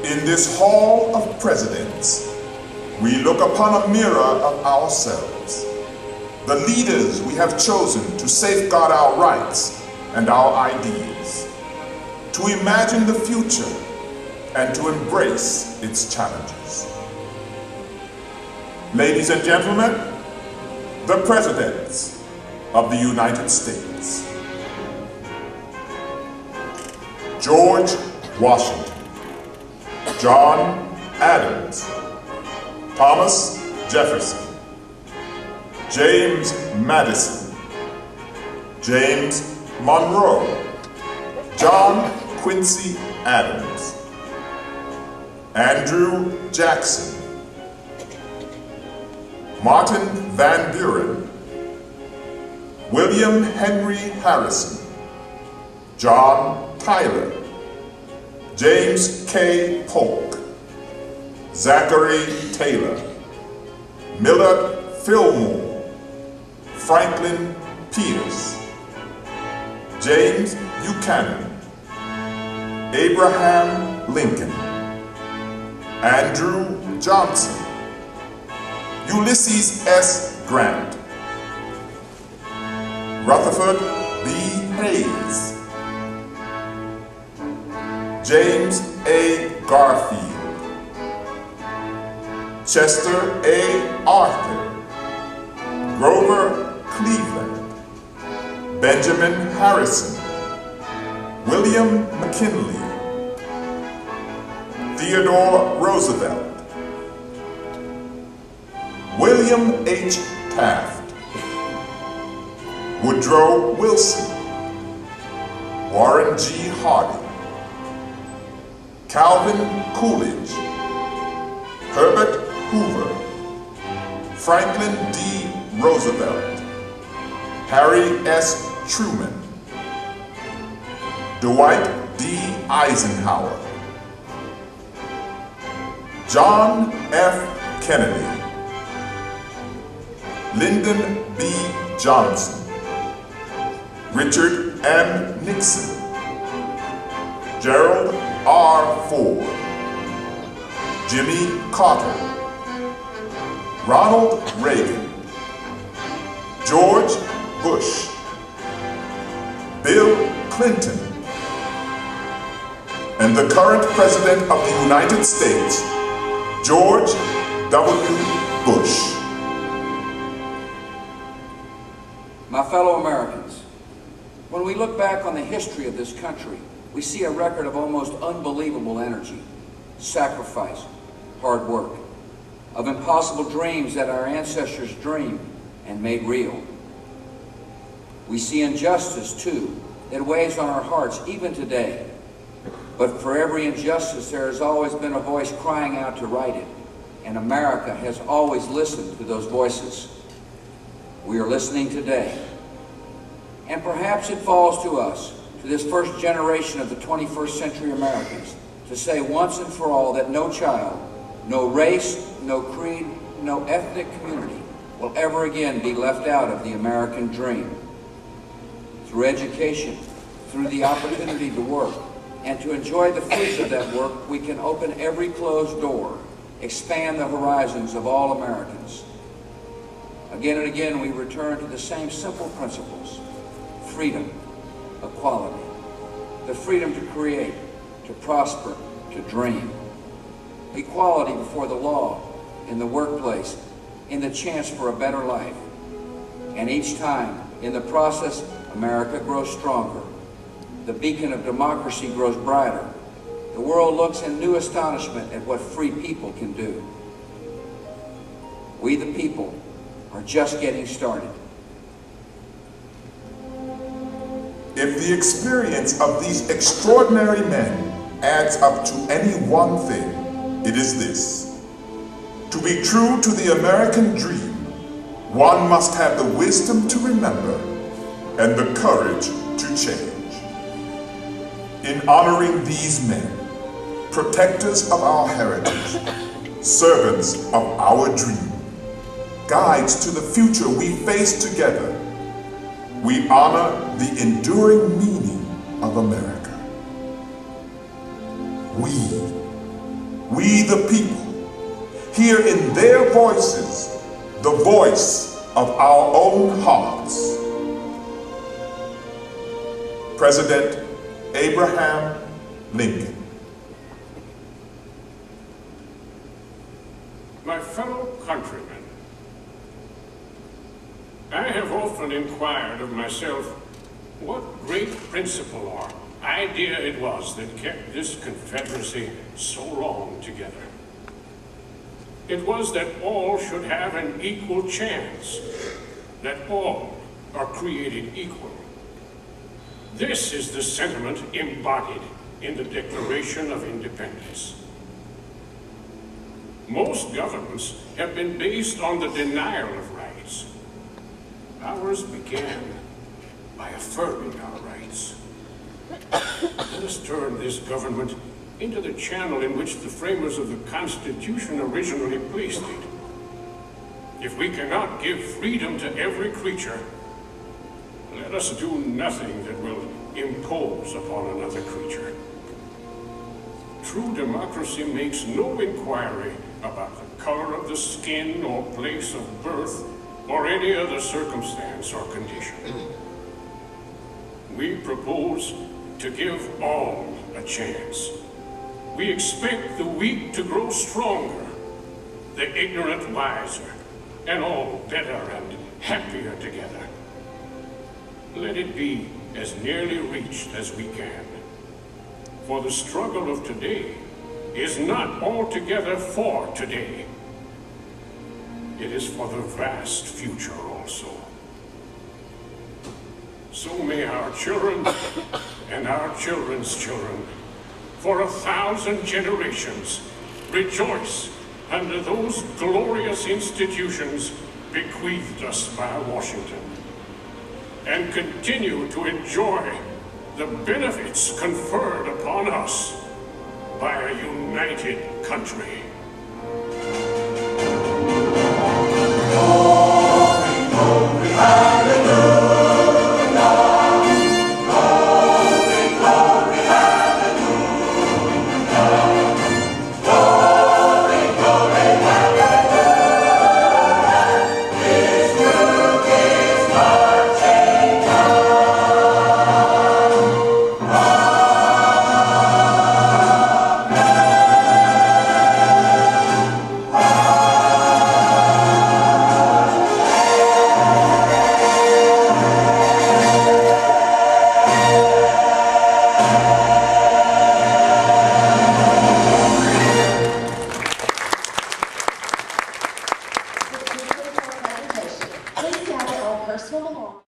In this Hall of Presidents, we look upon a mirror of ourselves, the leaders we have chosen to safeguard our rights and our ideas, to imagine the future and to embrace its challenges. Ladies and gentlemen, the Presidents of the United States. George Washington, John Adams, Thomas Jefferson, James Madison, James Monroe, John Quincy Adams, Andrew Jackson, Martin Van Buren, William Henry Harrison, John Tyler, James K. Polk, Zachary Taylor, Millard Fillmore, Franklin Pierce, James Buchanan, Abraham Lincoln, Andrew Johnson, Ulysses S. Grant, Rutherford B. Hayes, James A. Garfield, Chester A. Arthur, Grover Cleveland, Benjamin Harrison, William McKinley, Theodore Roosevelt, William H. Taft, Woodrow Wilson, Warren G. Harding, Calvin Coolidge, Herbert Hoover, Franklin D. Roosevelt, Harry S. Truman, Dwight D. Eisenhower, John F. Kennedy, Lyndon B. Johnson, Richard M. Nixon, Gerald R. Ford, Jimmy Carter, Ronald Reagan, George Bush, Bill Clinton, and the current President of the United States, George W. Bush. My fellow Americans, when we look back on the history of this country, we see a record of almost unbelievable energy, sacrifice, hard work, of impossible dreams that our ancestors dreamed and made real. We see injustice, too, that weighs on our hearts even today. But for every injustice, there has always been a voice crying out to right it, and America has always listened to those voices. We are listening today. And perhaps it falls to us, to this first generation of the 21st century Americans, to say once and for all that no child, no race, no creed, no ethnic community will ever again be left out of the American dream. Through education, through the opportunity to work, and to enjoy the fruits of that work, we can open every closed door, expand the horizons of all Americans. Again and again, we return to the same simple principles: freedom, equality, the freedom to create, to prosper, to dream, equality before the law, in the workplace, in the chance for a better life. And each time, in the process, America grows stronger. The beacon of democracy grows brighter. The world looks in new astonishment at what free people can do. We, the people, are just getting started. If the experience of these extraordinary men adds up to any one thing, it is this: to be true to the American dream, one must have the wisdom to remember and the courage to change. In honoring these men, protectors of our heritage, servants of our dream, guides to the future we face together, we honor the enduring meaning of America. We the people, hear in their voices the voice of our own hearts. President Abraham Lincoln. My fellow countrymen, I have often inquired of myself what great principle or idea it was that kept this Confederacy so long together. It was that all should have an equal chance, that all are created equal. This is the sentiment embodied in the Declaration of Independence. Most governments have been based on the denial of rights. Ours began by affirming our rights. Let us turn this government into the channel in which the framers of the Constitution originally placed it. If we cannot give freedom to every creature, let us do nothing that will impose upon another creature. True democracy makes no inquiry about the color of the skin or place of birth or any other circumstance or condition. We propose to give all a chance. We expect the weak to grow stronger, the ignorant wiser, and all better and happier together. Let it be as nearly reached as we can. For the struggle of today is not altogether for today. It is for the vast future also. So may our children and our children's children, for 1,000 generations, rejoice under those glorious institutions bequeathed us by Washington, and continue to enjoy the benefits conferred upon us by a united country. Please gather all personal belongings.